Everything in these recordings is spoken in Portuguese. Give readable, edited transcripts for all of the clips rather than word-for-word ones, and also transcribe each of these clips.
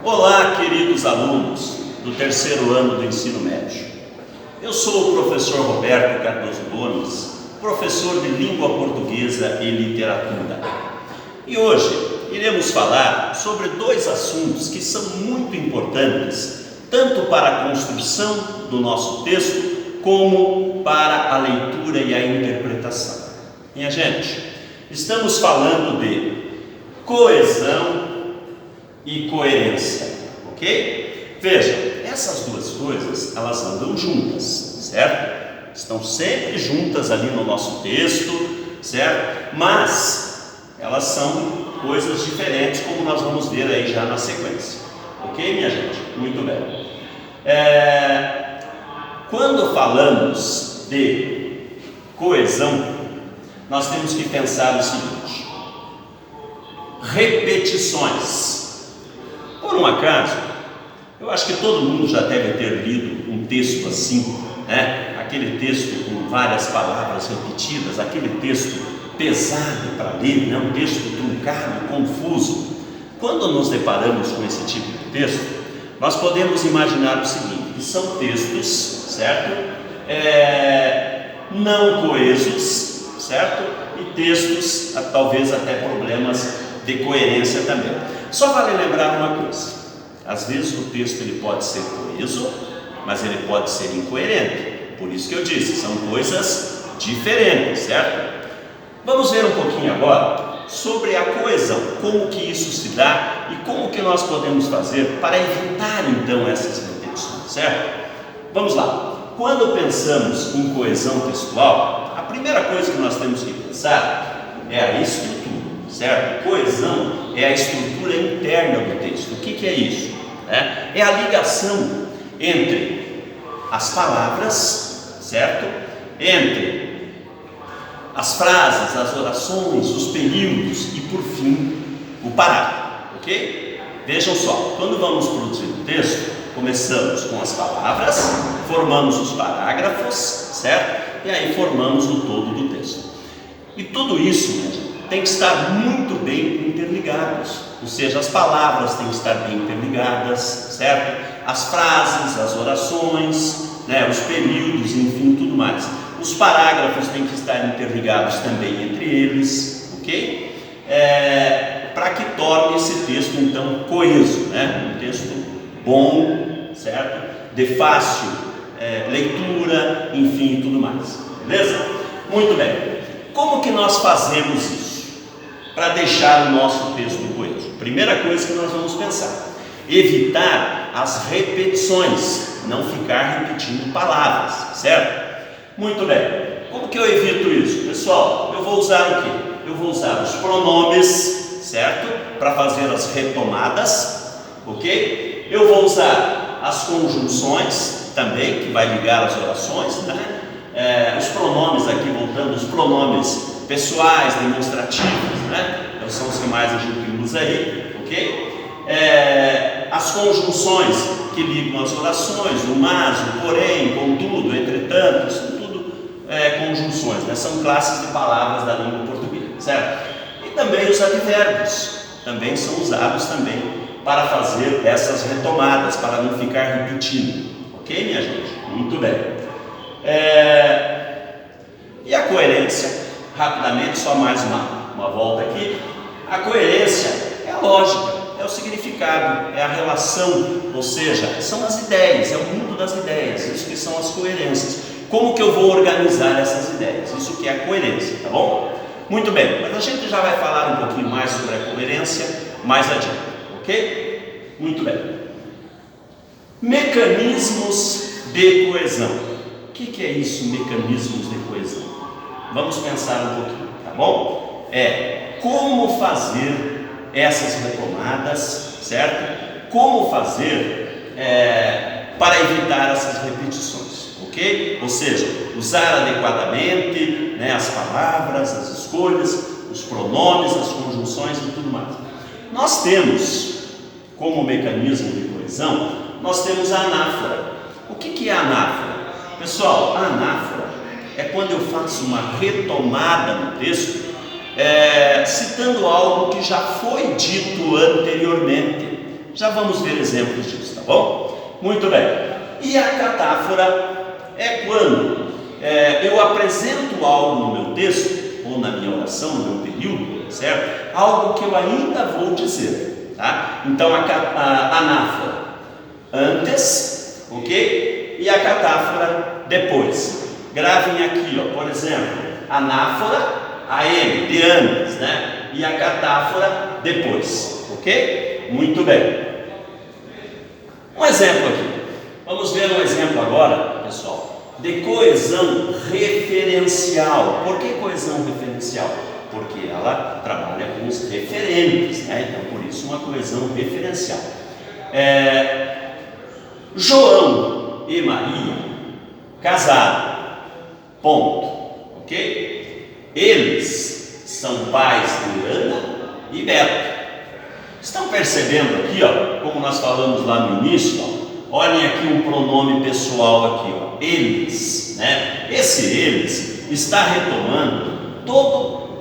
Olá, queridos alunos do terceiro ano do ensino médio. Eu sou o professor Roberto Cardoso Gomes, professor de língua portuguesa e literatura. E hoje iremos falar sobre dois assuntos que são muito importantes, tanto para a construção do nosso texto, como para a leitura e a interpretação. Minha gente, estamos falando de coesão e coerência, ok? Veja, essas duas coisas, elas andam juntas, certo? Estão sempre juntas ali no nosso texto, certo? Mas elas são coisas diferentes, como nós vamos ver aí já na sequência, ok, minha gente? Muito bem. Quando falamos de coesão, nós temos que pensar o seguinte: repetições. Por um acaso, eu acho que todo mundo já deve ter lido um texto assim, né? Aquele texto com várias palavras repetidas, aquele texto pesado para ler, né? Um texto truncado, confuso. Quando nos deparamos com esse tipo de texto, nós podemos imaginar o seguinte: que são textos, certo? Não coesos, certo? E textos, talvez até problemas de coerência também. Só vale lembrar uma coisa: às vezes o texto ele pode ser coeso, mas ele pode ser incoerente. Por isso que eu disse, são coisas diferentes, certo? Vamos ver um pouquinho agora sobre a coesão, como que isso se dá e como que nós podemos fazer para evitar então essas repetições, certo? Vamos lá. Quando pensamos em coesão textual, a primeira coisa que nós temos que pensar é a estrutura, certo? Coesão é a estrutura interna do texto. O que é isso? É a ligação entre as palavras, certo? Entre as frases, as orações, os períodos e, por fim, o parágrafo, ok? Vejam só, quando vamos produzir um texto, começamos com as palavras, formamos os parágrafos, certo? E aí formamos o todo do texto. E tudo isso, gente, tem que estar muito bem interligados, ou seja, as palavras têm que estar bem interligadas, certo? As frases, as orações, né, os períodos, enfim, tudo mais. Os parágrafos têm que estar interligados também entre eles, ok? Para que torne esse texto, então, coeso, né? Um texto bom, certo? De fácil leitura, enfim, tudo mais, beleza? Muito bem. Como que nós fazemos isso para deixar o nosso texto coeso? Primeira coisa que nós vamos pensar: evitar as repetições, não ficar repetindo palavras, certo? Muito bem. Como que eu evito isso? Pessoal, eu vou usar o quê? Eu vou usar os pronomes, certo? Para fazer as retomadas, ok? Eu vou usar as conjunções também, que vai ligar as orações, né? Os pronomes aqui, voltando, os pronomes pessoais, demonstrativos, né? São os que mais a gente usa aí, ok? As conjunções que ligam as orações, o mas, o porém, contudo, entretanto, são tudo conjunções, né? São classes de palavras da língua portuguesa, certo? E também os advérbios, também são usados também para fazer essas retomadas, para não ficar repetindo, ok, minha gente? Muito bem. E a coerência, rapidamente, só mais uma volta aqui. A coerência é a lógica, é o significado, é a relação, ou seja, são as ideias, é o mundo das ideias, isso que são as coerências. Como que eu vou organizar essas ideias? Isso que é a coerência, tá bom? Muito bem, mas a gente já vai falar um pouquinho mais sobre a coerência mais adiante, ok? Muito bem. Mecanismos de coesão. O que é isso, mecanismos de coesão? Vamos pensar um pouquinho, tá bom? Como fazer essas retomadas, certo? Como fazer para evitar essas repetições, ok? Ou seja, usar adequadamente, né, as palavras, as escolhas, os pronomes, as conjunções e tudo mais. Nós temos, como mecanismo de coesão, nós temos a anáfora. O que é a anáfora? Pessoal, a anáfora é quando eu faço uma retomada no texto, citando algo que já foi dito anteriormente, Já vamos ver exemplos disso, tá bom? Muito bem. E a catáfora é quando eu apresento algo no meu texto, ou na minha oração, no meu período, certo? Algo que eu ainda vou dizer, tá? Então a anáfora antes, ok? E a catáfora depois. Gravem aqui, ó, por exemplo, anáfora, AM, de antes, né? E a catáfora depois, ok? Muito bem. Um exemplo aqui. Vamos ver um exemplo agora, pessoal, de coesão referencial. Por que coesão referencial? Porque ela trabalha com os referentes, né? Então, por isso, uma coesão referencial. João e Maria casaram. Ponto. Ok? Eles são pais de Ana e Beto. Estão percebendo aqui, ó, como nós falamos lá no início, ó, olhem aqui um pronome pessoal aqui, ó, eles, né? Esse eles está retomando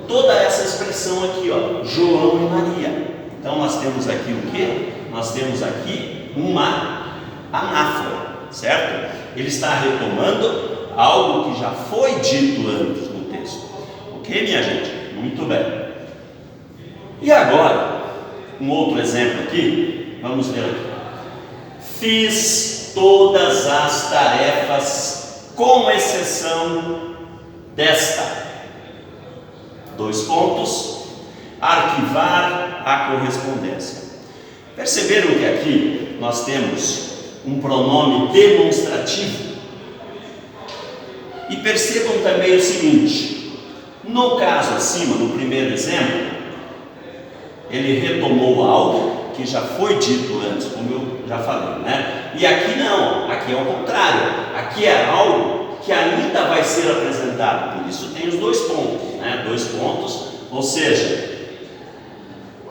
toda essa expressão aqui, ó, João e Maria. Então nós temos aqui o quê? Nós temos aqui uma anáfora, certo? Ele está retomando algo que já foi dito antes no texto. Ok, minha gente? Muito bem. E agora, um outro exemplo aqui, vamos ver aqui. Fiz todas as tarefas, com exceção desta. 2 pontos. Arquivar a correspondência. Perceberam que aqui nós temos um pronome demonstrativo? E percebam também o seguinte: no caso acima, no primeiro exemplo, ele retomou algo que já foi dito antes, como eu já falei, né? E aqui não, aqui é o contrário, aqui é algo que ainda vai ser apresentado, por isso tem os 2 pontos, né? 2 pontos, ou seja,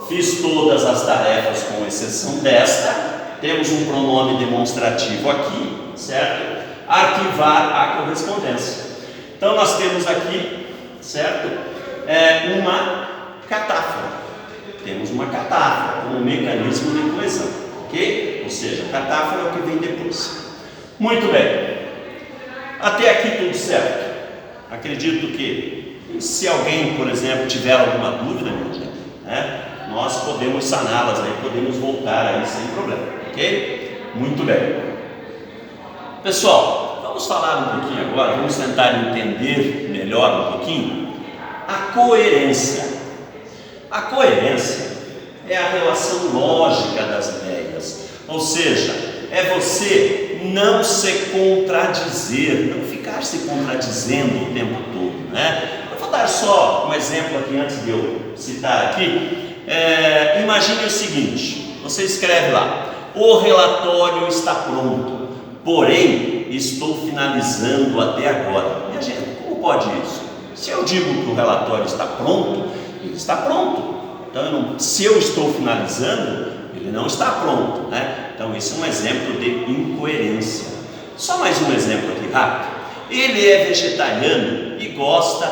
fiz todas as tarefas com exceção desta, temos um pronome demonstrativo aqui, certo? Arquivar a correspondência. Então nós temos aqui, certo? Uma catáfora. Temos uma catáfora, um mecanismo de coesão, ok? Ou seja, a catáfora é o que vem depois. Muito bem. Até aqui tudo certo. Acredito que, se alguém, por exemplo, tiver alguma dúvida, minha gente, né, nós podemos saná-las aí, podemos voltar aí sem problema, ok? Muito bem. Pessoal, vamos falar um pouquinho agora, vamos tentar entender melhor um pouquinho a coerência. A coerência é a relação lógica das ideias, ou seja, é você não se contradizer, não ficar se contradizendo o tempo todo, né? Eu vou dar só um exemplo aqui antes de eu citar aqui. Imagine o seguinte: você escreve lá, o relatório está pronto, porém estou finalizando até agora. Minha gente, como pode isso? Se eu digo que o relatório está pronto, ele está pronto. Então, se eu estou finalizando, ele não está pronto, né? Então, isso é um exemplo de incoerência. Só mais um exemplo aqui rápido. Ele é vegetariano e gosta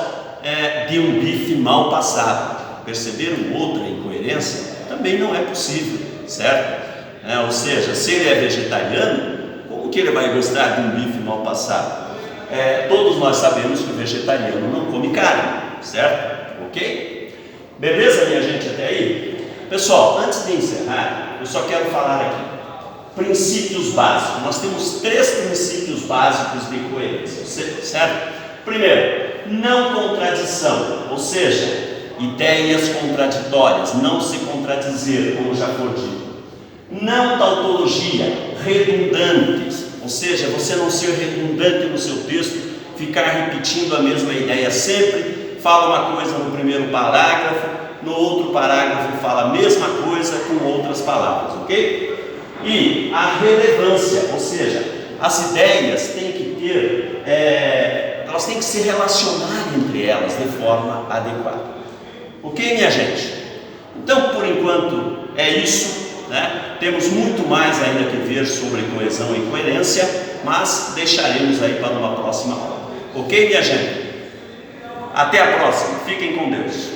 de um bife mal passado. Perceberam outra incoerência? Também não é possível, certo? Ou seja, se ele é vegetariano, como que ele vai gostar de um bife mal passado? Todos nós sabemos que o vegetariano não come carne, certo? Ok? Beleza, minha gente, até aí? Pessoal, antes de encerrar, eu só quero falar aqui princípios básicos. Nós temos 3 princípios básicos de coerência, certo? Primeiro, não contradição, ou seja, ideias contraditórias, não se contradizer, como já foi dito. Não tautologia, redundantes, ou seja, você não ser redundante no seu texto, ficar repetindo a mesma ideia sempre. Fala uma coisa no primeiro parágrafo, no outro parágrafo fala a mesma coisa com outras palavras, ok? E a relevância, ou seja, as ideias têm que ter, elas têm que se relacionar entre elas de forma adequada. Ok, minha gente? Então, por enquanto, é isso, né? Temos muito mais ainda que ver sobre coesão e coerência, mas deixaremos aí para uma próxima aula. Ok, minha gente? Até a próxima. Fiquem com Deus.